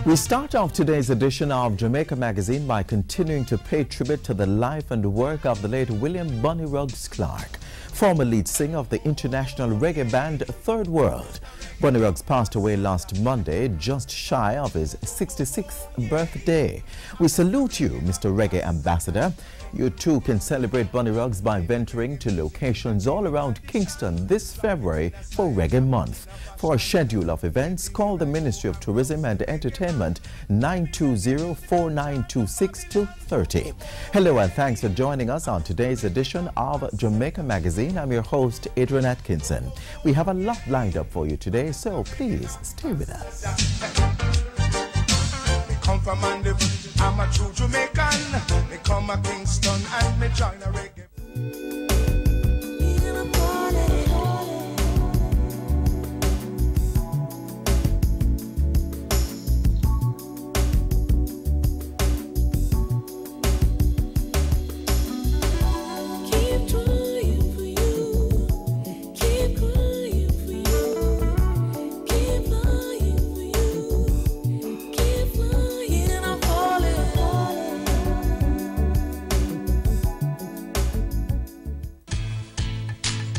We start off today's edition of Jamaica Magazine by continuing to pay tribute to the life and work of the late William Bunny Ruggs Clark, former lead singer of the international reggae band Third World. Bunny Ruggs passed away last Monday, just shy of his 66th birthday. We salute you, Mr. Reggae Ambassador. You too can celebrate Bunny Ruggs by venturing to locations all around Kingston this February for Reggae Month. For a schedule of events, call the Ministry of Tourism and Entertainment 920-4926-30. Hello and thanks for joining us on today's edition of Jamaica Magazine. I'm your host, Adrian Atkinson. We have a lot lined up for you today, so please stay with us. Come from Mandeville, I'm a true Jamaican. Me come a Kingston and me join a reggae.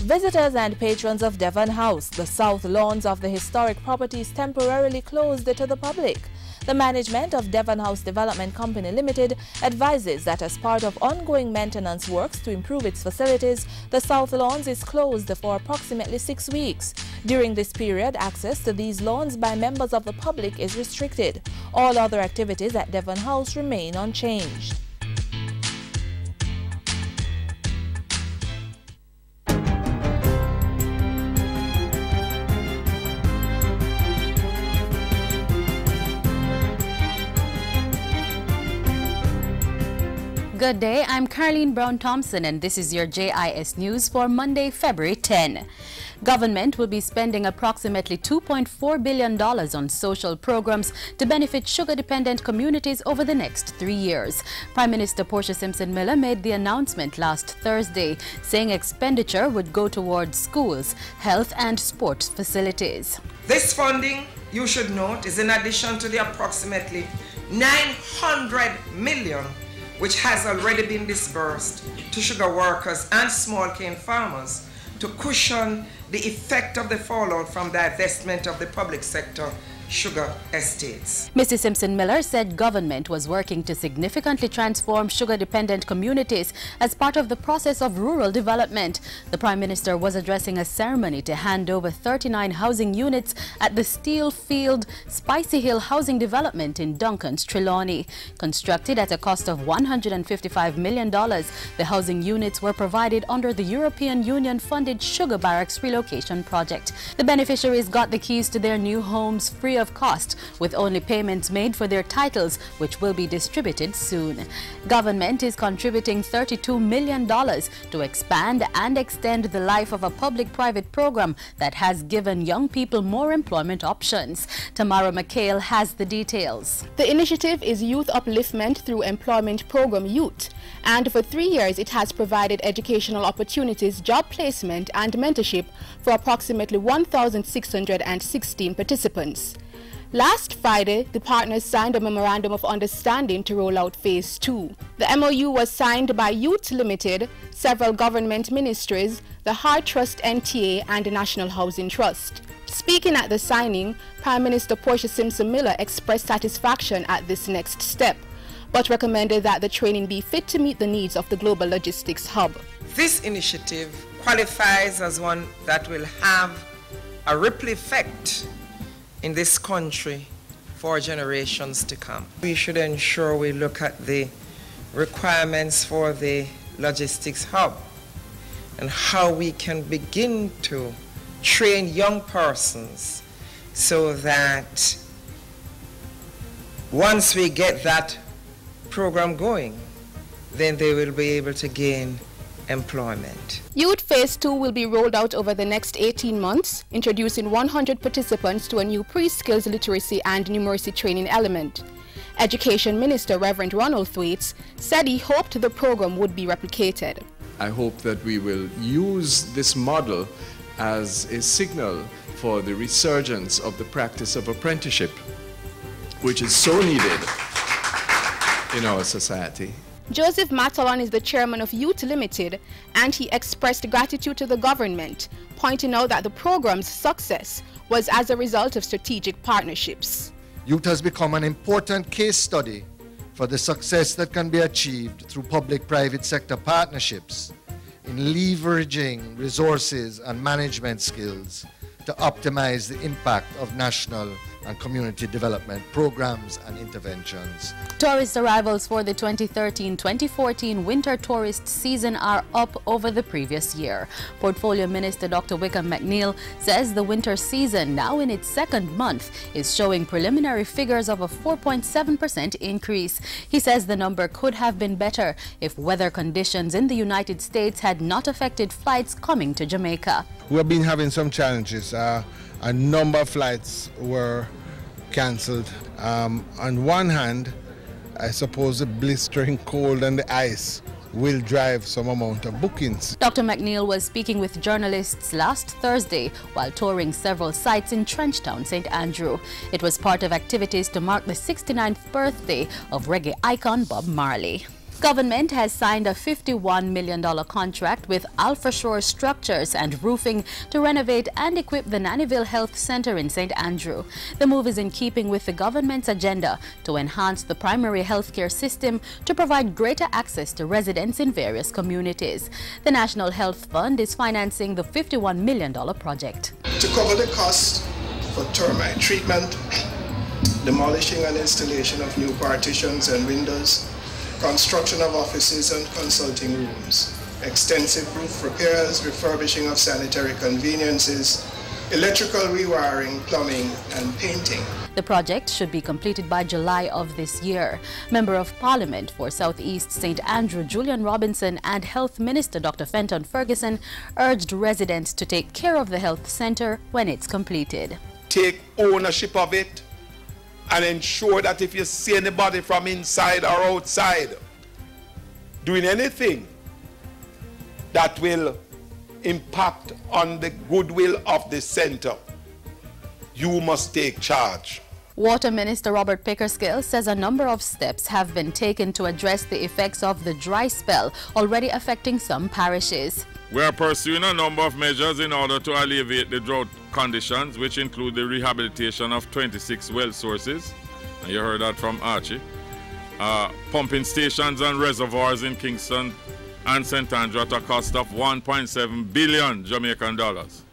Visitors and patrons of Devon House, the south lawns of the historic properties temporarily closed to the public. The management of Devon House Development Company Limited advises that as part of ongoing maintenance works to improve its facilities, the south lawns is closed for approximately 6 weeks. During this period, access to these lawns by members of the public is restricted. All other activities at Devon House remain unchanged. Good day, I'm Caroline Brown-Thompson and this is your JIS News for Monday, February 10. Government will be spending approximately $2.4 billion on social programs to benefit sugar-dependent communities over the next 3 years. Prime Minister Portia Simpson Miller made the announcement last Thursday, saying expenditure would go towards schools, health and sports facilities. This funding, you should note, is in addition to the approximately $900 million which has already been disbursed to sugar workers and small cane farmers to cushion the effect of the fallout from the divestment of the public sector sugar estates. Mrs. Simpson Miller said government was working to significantly transform sugar-dependent communities as part of the process of rural development. The Prime Minister was addressing a ceremony to hand over 39 housing units at the Steelfield Spicy Hill Housing Development in Duncan's Trelawney. Constructed at a cost of $155 million, the housing units were provided under the European Union-funded Sugar Barracks relocation project. The beneficiaries got the keys to their new homes free of cost, with only payments made for their titles, which will be distributed soon. Government is contributing $32 million to expand and extend the life of a public-private program that has given young people more employment options. Tamara McHale has the details. The initiative is Youth Upliftment through Employment Program Youth, and for 3 years it has provided educational opportunities, job placement and mentorship for approximately 1,616 participants. Last Friday, the partners signed a Memorandum of Understanding to roll out Phase 2. The MOU was signed by Youth Limited, several government ministries, the Heart Trust NTA and the National Housing Trust. Speaking at the signing, Prime Minister Portia Simpson Miller expressed satisfaction at this next step, but recommended that the training be fit to meet the needs of the global logistics hub. This initiative qualifies as one that will have a ripple effect in this country for generations to come. We should ensure we look at the requirements for the logistics hub and how we can begin to train young persons so that once we get that program going, then they will be able to gain employment. Youth Phase 2 will be rolled out over the next 18 months, introducing 100 participants to a new pre-skills literacy and numeracy training element. Education Minister Reverend Ronald Thwaites said he hoped the program would be replicated. I hope that we will use this model as a signal for the resurgence of the practice of apprenticeship which is so needed in our society. Joseph Matalon is the chairman of Youth Limited, and he expressed gratitude to the government, pointing out that the program's success was as a result of strategic partnerships. Youth has become an important case study for the success that can be achieved through public-private sector partnerships in leveraging resources and management skills to optimize the impact of national and community development programs and interventions. Tourist arrivals for the 2013-2014 winter tourist season are up over the previous year. Portfolio Minister Dr. Wickham McNeil says the winter season, now in its second month, is showing preliminary figures of a 4.7% increase. He says the number could have been better if weather conditions in the United States had not affected flights coming to Jamaica. We have been having some challenges. A number of flights were cancelled. On one hand, I suppose the blistering cold and the ice will drive some amount of bookings. Dr. McNeil was speaking with journalists last Thursday while touring several sites in Trenchtown, St. Andrew. It was part of activities to mark the 69th birthday of reggae icon Bob Marley. Government has signed a $51 million contract with Alpha Shore Structures and Roofing to renovate and equip the Nannyville Health Center in St. Andrew. The move is in keeping with the government's agenda to enhance the primary health care system to provide greater access to residents in various communities. The National Health Fund is financing the $51 million project. To cover the cost for termite treatment, demolishing and installation of new partitions and windows, construction of offices and consulting rooms, extensive roof repairs, refurbishing of sanitary conveniences, electrical rewiring, plumbing, and painting. The project should be completed by July of this year. Member of Parliament for Southeast St. Andrew Julian Robinson and Health Minister Dr. Fenton Ferguson urged residents to take care of the health center when it's completed. Take ownership of it and ensure that if you see anybody from inside or outside doing anything that will impact on the goodwill of the center, you must take charge. Water Minister Robert Pickersgill says a number of steps have been taken to address the effects of the dry spell already affecting some parishes. We are pursuing a number of measures in order to alleviate the drought conditions, which include the rehabilitation of 26 well sources, and you heard that from Archie, pumping stations and reservoirs in Kingston and St. Andrew at a cost of 1.7 billion Jamaican dollars.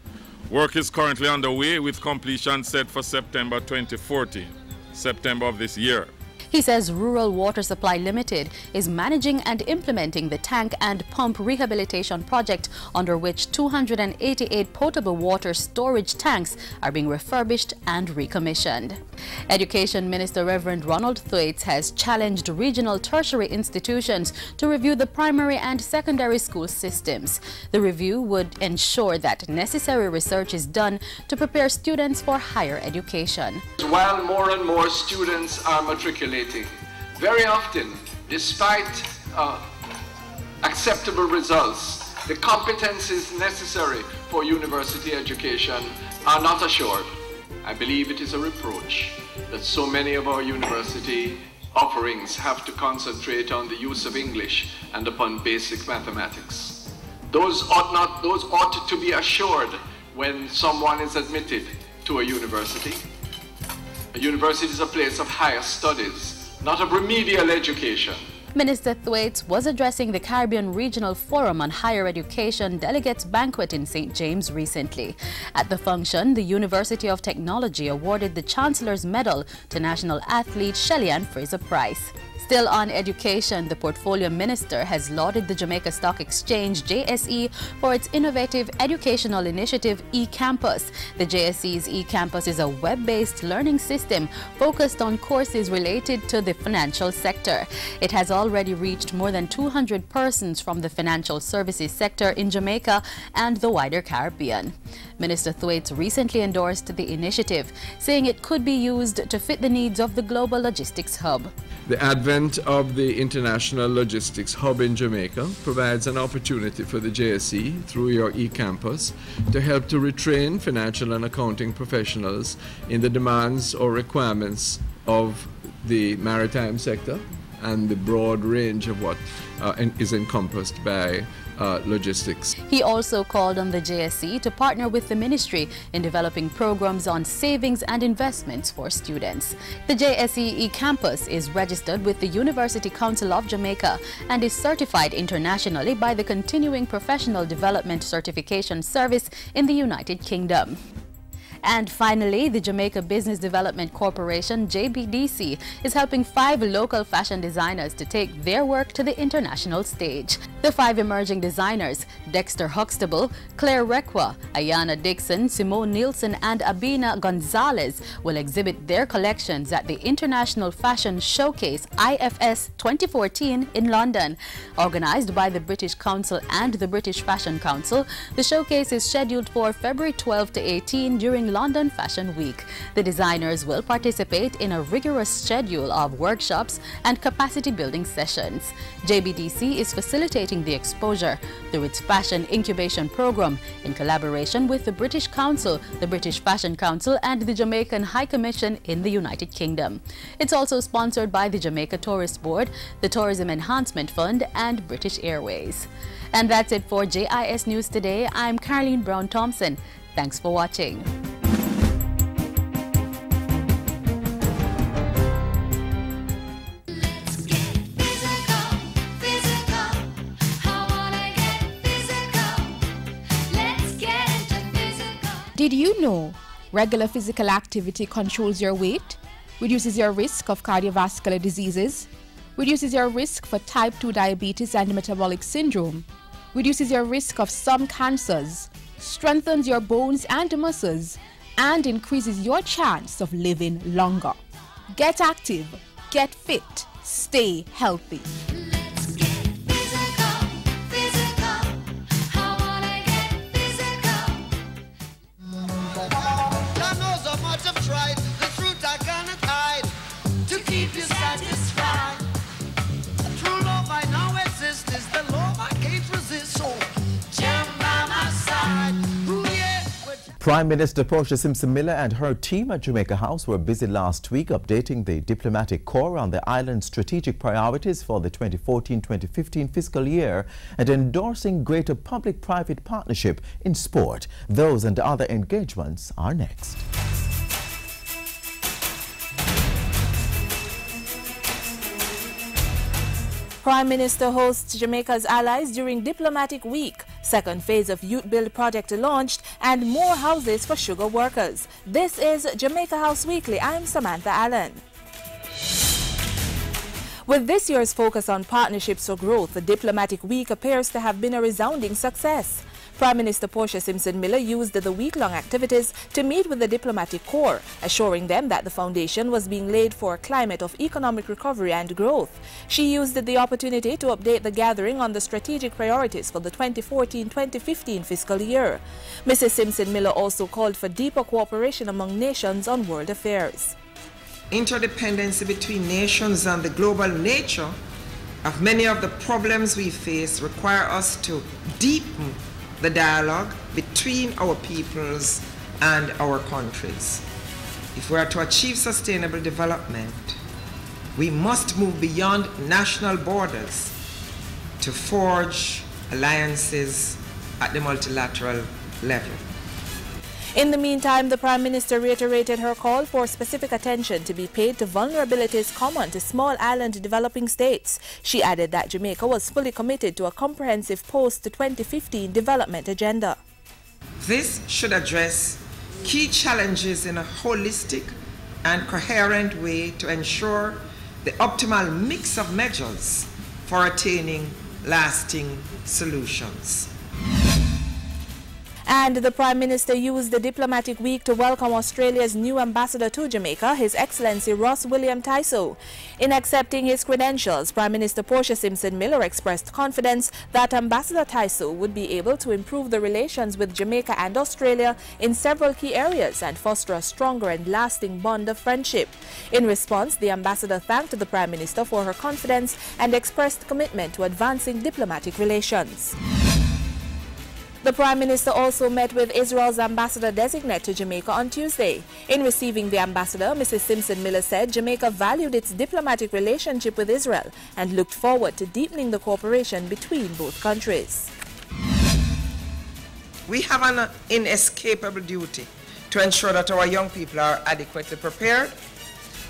Work is currently underway with completion set for September 2014, September of this year. He says Rural Water Supply Limited is managing and implementing the tank and pump rehabilitation project, under which 288 potable water storage tanks are being refurbished and recommissioned. Education Minister Reverend Ronald Thwaites has challenged regional tertiary institutions to review the primary and secondary school systems. The review would ensure that necessary research is done to prepare students for higher education. While more and more students are matriculating, very often, despite acceptable results, the competencies necessary for university education are not assured. I believe it is a reproach that so many of our university offerings have to concentrate on the use of English and upon basic mathematics. Those ought to be assured when someone is admitted to a university. A university is a place of higher studies, not of remedial education. Minister Thwaites was addressing the Caribbean Regional Forum on Higher Education Delegates Banquet in St. James recently. At the function, the University of Technology awarded the Chancellor's Medal to national athlete Shelly-Ann Fraser-Price. Still on education, the Portfolio Minister has lauded the Jamaica Stock Exchange, JSE, for its innovative educational initiative, eCampus. The JSE's eCampus is a web-based learning system focused on courses related to the financial sector. It has already reached more than 200 persons from the financial services sector in Jamaica and the wider Caribbean. Minister Thwaites recently endorsed the initiative, saying it could be used to fit the needs of the global logistics hub. The advent of the International Logistics Hub in Jamaica provides an opportunity for the JSE, through your eCampus, to help to retrain financial and accounting professionals in the demands or requirements of the maritime sector and the broad range of what is encompassed by logistics. He also called on the JSE to partner with the ministry in developing programs on savings and investments for students. The JSE campus is registered with the University Council of Jamaica and is certified internationally by the Continuing Professional Development Certification Service in the United Kingdom. And finally, the Jamaica Business Development Corporation, JBDC, is helping 5 local fashion designers to take their work to the international stage. The 5 emerging designers, Dexter Huxtable, Claire Requa, Ayana Dixon, Simone Nielsen, and Abina Gonzalez, will exhibit their collections at the International Fashion Showcase IFS 2014 in London. Organized by the British Council and the British Fashion Council, the showcase is scheduled for February 12 to 18 during London Fashion Week. The designers will participate in a rigorous schedule of workshops and capacity building sessions. JBDC is facilitating the exposure through its Fashion Incubation Program in collaboration with the British Council, the British Fashion Council, and the Jamaican High Commission in the United Kingdom. It's also sponsored by the Jamaica Tourist Board, the Tourism Enhancement Fund, and British Airways. And that's it for JIS News Today. I'm Caroline Brown-Thompson. Thanks for watching. Did you know regular physical activity controls your weight, reduces your risk of cardiovascular diseases, reduces your risk for type 2 diabetes and metabolic syndrome, reduces your risk of some cancers, strengthens your bones and muscles, and increases your chance of living longer? Get active, get fit, stay healthy. Prime Minister Portia Simpson Miller and her team at Jamaica House were busy last week updating the diplomatic corps on the island's strategic priorities for the 2014-2015 fiscal year and endorsing greater public-private partnership in sport. Those and other engagements are next. Prime Minister hosts Jamaica's allies during Diplomatic Week. Second phase of Youth Build project launched and more houses for sugar workers. This is Jamaica House Weekly. I'm Samantha Allen. With this year's focus on partnerships for growth, the Diplomatic Week appears to have been a resounding success. Prime Minister Portia Simpson Miller used the week-long activities to meet with the diplomatic corps, assuring them that the foundation was being laid for a climate of economic recovery and growth. She used the opportunity to update the gathering on the strategic priorities for the 2014-2015 fiscal year. Mrs. Simpson Miller also called for deeper cooperation among nations on world affairs. Interdependency between nations and the global nature of many of the problems we face require us to deepen the dialogue between our peoples and our countries. If we are to achieve sustainable development, we must move beyond national borders to forge alliances at the multilateral level. In the meantime, the Prime Minister reiterated her call for specific attention to be paid to vulnerabilities common to small island developing states. She added that Jamaica was fully committed to a comprehensive post-2015 development agenda. This should address key challenges in a holistic and coherent way to ensure the optimal mix of measures for attaining lasting solutions. And the Prime Minister used the Diplomatic Week to welcome Australia's new ambassador to Jamaica, His Excellency Ross William Tyso. In accepting his credentials, Prime Minister Portia Simpson Miller expressed confidence that Ambassador Tyso would be able to improve the relations with Jamaica and Australia in several key areas and foster a stronger and lasting bond of friendship. In response, the ambassador thanked the Prime Minister for her confidence and expressed commitment to advancing diplomatic relations. The Prime Minister also met with Israel's ambassador-designate to Jamaica on Tuesday. In receiving the ambassador, Mrs. Simpson-Miller said Jamaica valued its diplomatic relationship with Israel and looked forward to deepening the cooperation between both countries. We have an inescapable duty to ensure that our young people are adequately prepared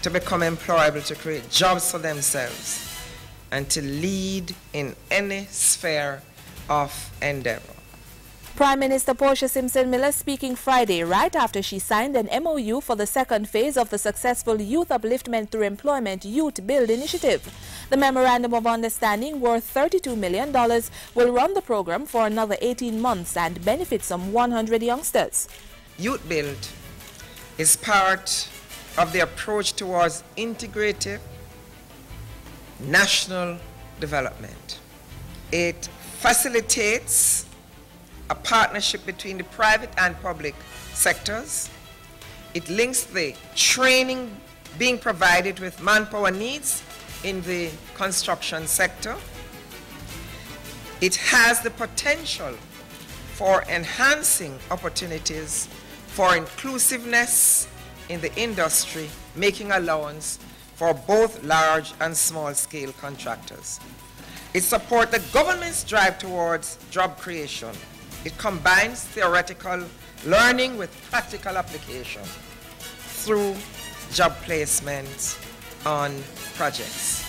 to become employable, to create jobs for themselves, and to lead in any sphere of endeavor. Prime Minister Portia Simpson-Miller speaking Friday right after she signed an MOU for the second phase of the successful Youth Upliftment Through Employment Youth Build initiative. The Memorandum of Understanding, worth $32 million, will run the program for another 18 months and benefit some 100 youngsters. Youth Build is part of the approach towards integrative national development. It facilitates a partnership between the private and public sectors. It links the training being provided with manpower needs in the construction sector. It has the potential for enhancing opportunities for inclusiveness in the industry, making allowance for both large and small-scale contractors. It supports the government's drive towards job creation. It combines theoretical learning with practical application through job placements on projects.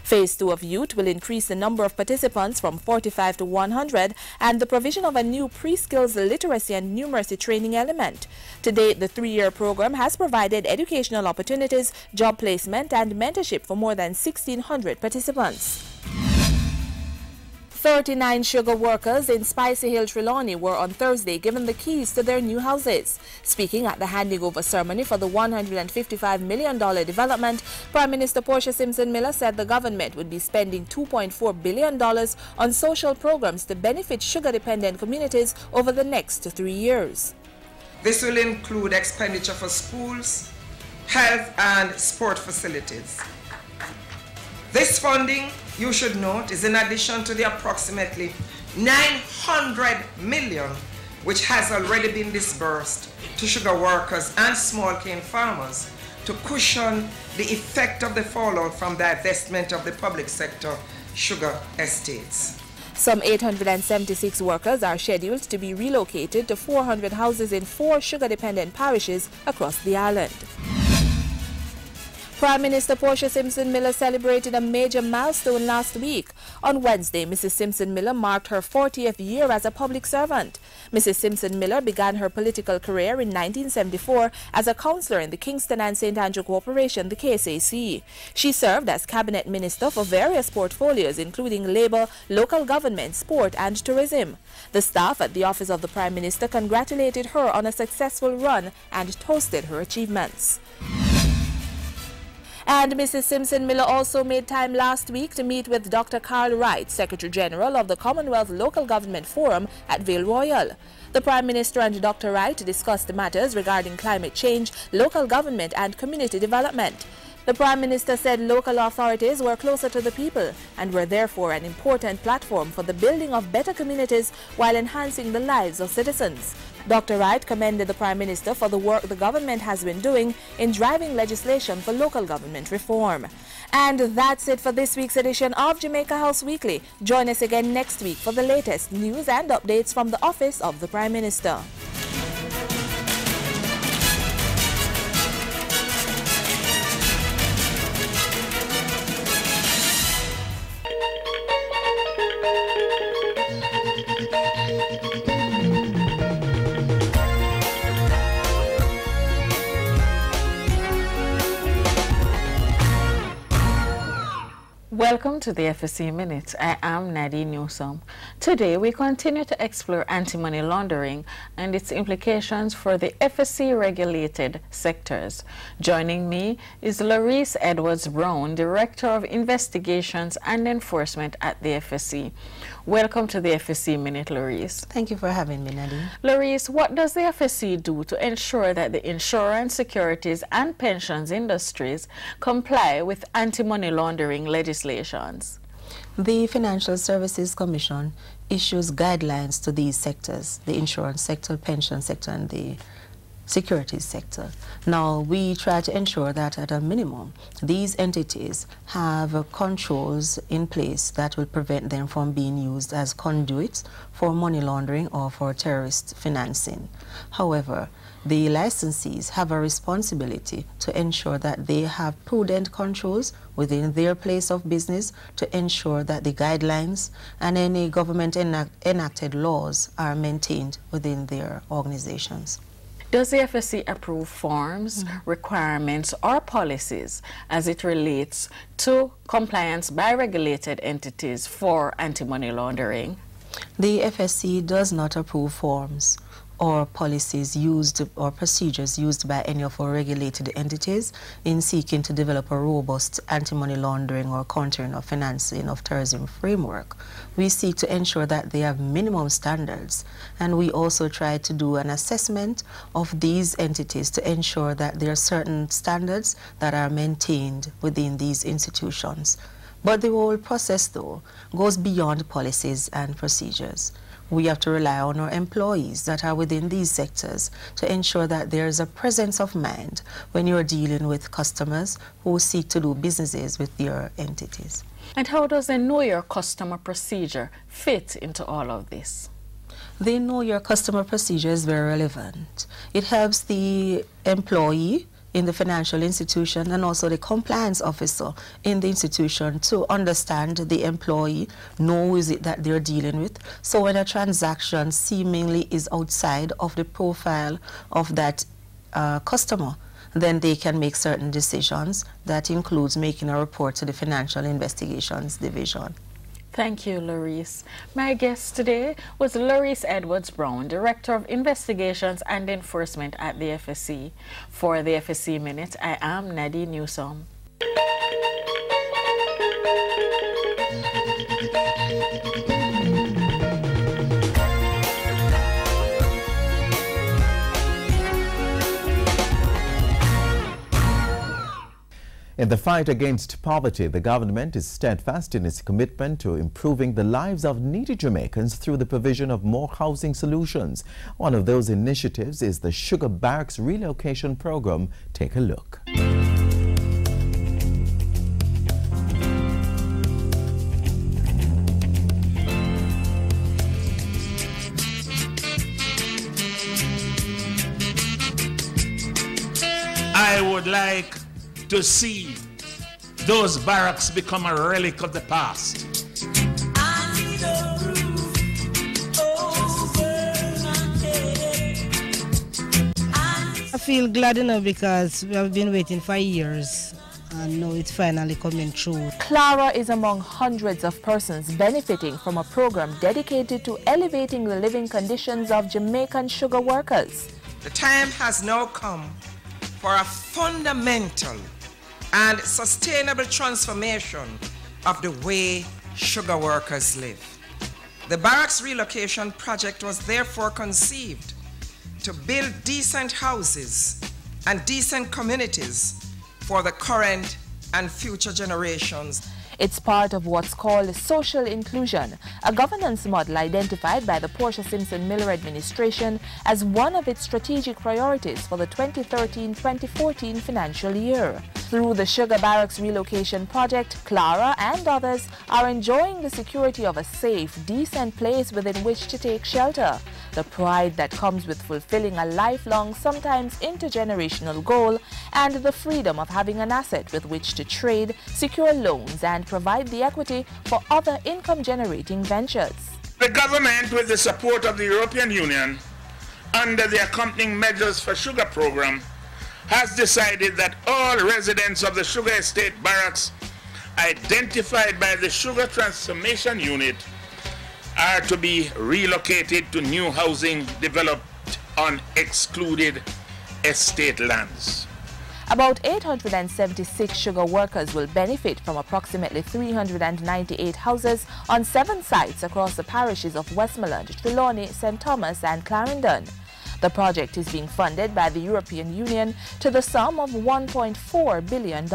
Phase 2 of Youth will increase the number of participants from 45 to 100 and the provision of a new pre-skills literacy and numeracy training element. To date, the 3-year program has provided educational opportunities, job placement and mentorship for more than 1,600 participants. 39 sugar workers in Spicy Hill, Trelawney were on Thursday given the keys to their new houses. Speaking at the handing over ceremony for the $155 million development, Prime Minister Portia Simpson-Miller said the government would be spending $2.4 billion on social programs to benefit sugar-dependent communities over the next 3 years. This will include expenditure for schools, health and sport facilities. This funding, you should note, is in addition to the approximately $900 million which has already been disbursed to sugar workers and small cane farmers to cushion the effect of the fallout from the divestment of the public sector sugar estates. Some 876 workers are scheduled to be relocated to 400 houses in 4 sugar-dependent parishes across the island. Prime Minister Portia Simpson-Miller celebrated a major milestone last week. On Wednesday, Mrs. Simpson-Miller marked her 40th year as a public servant. Mrs. Simpson-Miller began her political career in 1974 as a councillor in the Kingston and St. Andrew Corporation, the KSAC. She served as cabinet minister for various portfolios including labour, local government, sport and tourism. The staff at the office of the Prime Minister congratulated her on a successful run and toasted her achievements. And Mrs. Simpson-Miller also made time last week to meet with Dr. Carl Wright, Secretary General of the Commonwealth Local Government Forum at Vale Royal. The Prime Minister and Dr. Wright discussed matters regarding climate change, local government and community development. The Prime Minister said local authorities were closer to the people and were therefore an important platform for the building of better communities while enhancing the lives of citizens. Dr. Wright commended the Prime Minister for the work the government has been doing in driving legislation for local government reform. And that's it for this week's edition of Jamaica House Weekly. Join us again next week for the latest news and updates from the office of the Prime Minister. Welcome to the FSC Minute. I am Nadine Newsome. Today we continue to explore anti-money laundering and its implications for the FSC regulated sectors. Joining me is Larice Edwards Brown, Director of Investigations and Enforcement at the FSC. Welcome to the FSC Minute, Larice. Thank you for having me, Nadine. Larice, what does the FSC do to ensure that the insurance, securities and pensions industries comply with anti-money laundering legislations? The Financial Services Commission issues guidelines to these sectors, the insurance sector, pension sector, and the securities sector. Now, we try to ensure that at a minimum, these entities have controls in place that will prevent them from being used as conduits for money laundering or for terrorist financing. However, the licensees have a responsibility to ensure that they have prudent controls within their place of business to ensure that the guidelines and any government enacted laws are maintained within their organizations. Does the FSC approve forms, requirements, or policies as it relates to compliance by regulated entities for anti-money laundering? The FSC does not approve forms or policies used or procedures used by any of our regulated entities in seeking to develop a robust anti-money laundering or countering of financing of terrorism framework. We seek to ensure that they have minimum standards, and we also try to do an assessment of these entities to ensure that there are certain standards that are maintained within these institutions. But the whole process, though, goes beyond policies and procedures. We have to rely on our employees that are within these sectors to ensure that there is a presence of mind when you're dealing with customers who seek to do businesses with your entities. And how does the Know Your Customer procedure fit into all of this? The Know Your Customer procedure is very relevant. It helps the employee in the financial institution and also the compliance officer in the institution to understand the employee, know who is it that they're dealing with. So when a transaction seemingly is outside of the profile of that customer, then they can make certain decisions. That includes making a report to the Financial Investigations Division. Thank you, Larice. My guest today was Larice Edwards-Brown, Director of Investigations and Enforcement at the FSC. For the FSC Minute, I am Nadine Newsom. In the fight against poverty, the government is steadfast in its commitment to improving the lives of needy Jamaicans through the provision of more housing solutions. One of those initiatives is the Sugar Barracks Relocation Program. Take a look. I would like to see those barracks become a relic of the past. I feel glad enough because we have been waiting for years and now it's finally coming true. Clara is among hundreds of persons benefiting from a program dedicated to elevating the living conditions of Jamaican sugar workers. The time has now come for a fundamental and sustainable transformation of the way sugar workers live. The Barracks Relocation Project was therefore conceived to build decent houses and decent communities for the current and future generations. It's part of what's called social inclusion, a governance model identified by the Portia Simpson Miller administration as one of its strategic priorities for the 2013-2014 financial year. Through the Sugar Barracks Relocation Project, Clara and others are enjoying the security of a safe, decent place within which to take shelter. The pride that comes with fulfilling a lifelong, sometimes intergenerational goal, and the freedom of having an asset with which to trade, secure loans, and provide the equity for other income-generating ventures. The government, with the support of the European Union, under the Accompanying Measures for Sugar program, has decided that all residents of the Sugar Estate Barracks identified by the Sugar Transformation Unit are to be relocated to new housing developed on excluded estate lands. About 876 sugar workers will benefit from approximately 398 houses on 7 sites across the parishes of Westmoreland, Trelawney, St. Thomas and Clarendon. The project is being funded by the European Union to the sum of $1.4 billion.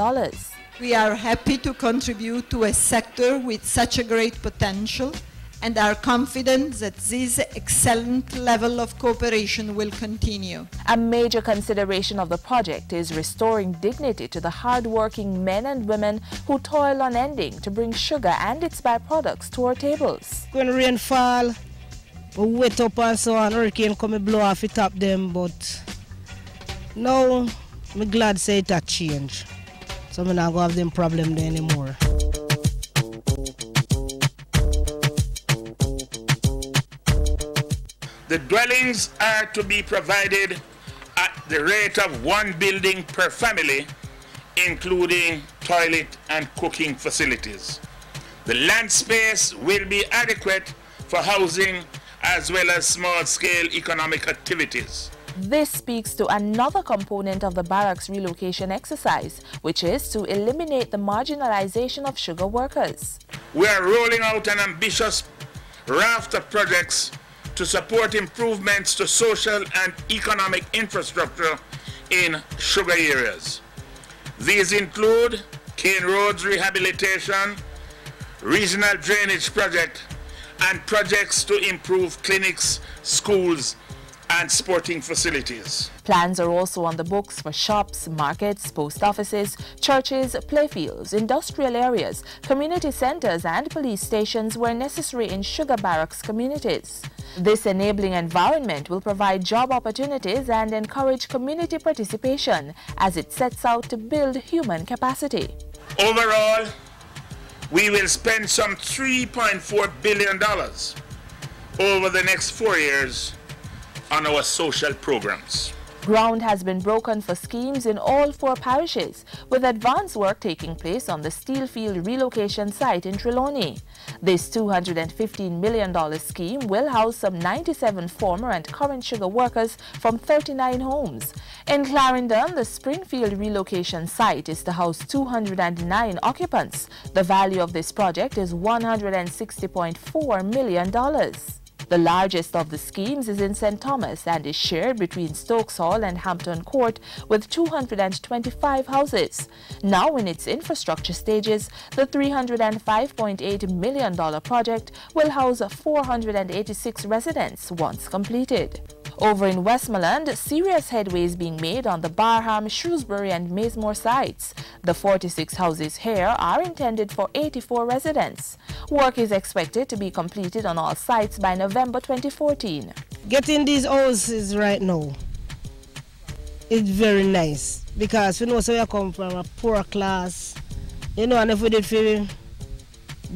We are happy to contribute to a sector with such a great potential and are confident that this excellent level of cooperation will continue. A major consideration of the project is restoring dignity to the hard-working men and women who toil unending to bring sugar and its byproducts to our tables. When rain fall, we wet up and so on, hurricane come and blow off it up them, but now I'm glad to say it a change. So I'm not going to have them problem there anymore. The dwellings are to be provided at the rate of 1 building per family, including toilet and cooking facilities. The land space will be adequate for housing as well as small-scale economic activities. This speaks to another component of the barracks relocation exercise, which is to eliminate the marginalization of sugar workers. We are rolling out an ambitious raft of projects to support improvements to social and economic infrastructure in sugar areas. These include Cane Roads rehabilitation, regional drainage project, and projects to improve clinics, schools, and sporting facilities. Plans are also on the books for shops, markets, post offices, churches, playfields, industrial areas, community centers, and police stations where necessary in sugar barracks communities. This enabling environment will provide job opportunities and encourage community participation as it sets out to build human capacity. Overall, we will spend some $3.4 billion over the next 4 years on our social programs. Ground has been broken for schemes in all 4 parishes, with advance work taking place on the Steelfield relocation site in Trelawney. This $215 million scheme will house some 97 former and current sugar workers from 39 homes. In Clarendon, the Springfield relocation site is to house 209 occupants. The value of this project is $160.4 million. The largest of the schemes is in St. Thomas and is shared between Stokes Hall and Hampton Court with 225 houses. Now in its infrastructure stages, the $305.8 million project will house 486 residents once completed. Over in Westmoreland, serious headway is being made on the Barham, Shrewsbury and Maysmore sites. The 46 houses here are intended for 84 residents. Work is expected to be completed on all sites by November 2014. Getting these houses right now is very nice because we know so we come from a poor class, you know, and if we did feel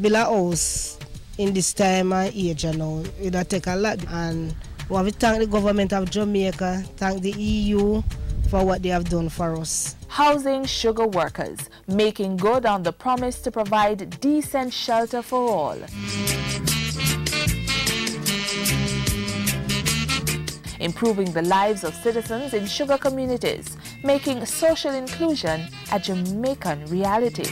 build a house in this time and age, you know, it would take a lot. And we have to thank the government of Jamaica, thank the EU for what they have done for us. Housing sugar workers, making good on the promise to provide decent shelter for all. Improving the lives of citizens in sugar communities, making social inclusion a Jamaican reality.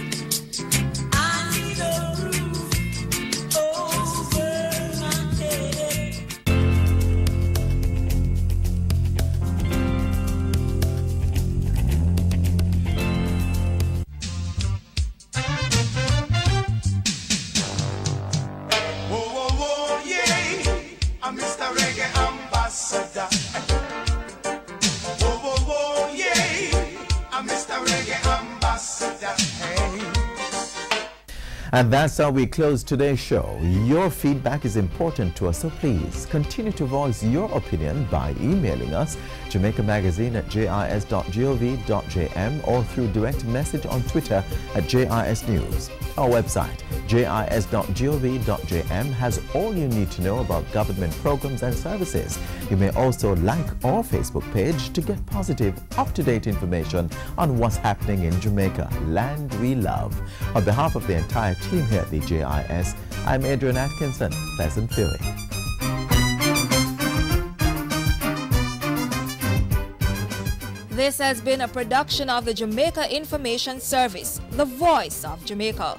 And that's how we close today's show. Your feedback is important to us, so please continue to voice your opinion by emailing us jamaicamagazine@jis.gov.jm or through direct message on Twitter @JISNews. Our website, jis.gov.jm, has all you need to know about government programs and services. You may also like our Facebook page to get positive, up-to-date information on what's happening in Jamaica, land we love. On behalf of the entire team here at the JIS, I'm Adrian Atkinson. Pleasant viewing. This has been a production of the Jamaica Information Service, the voice of Jamaica.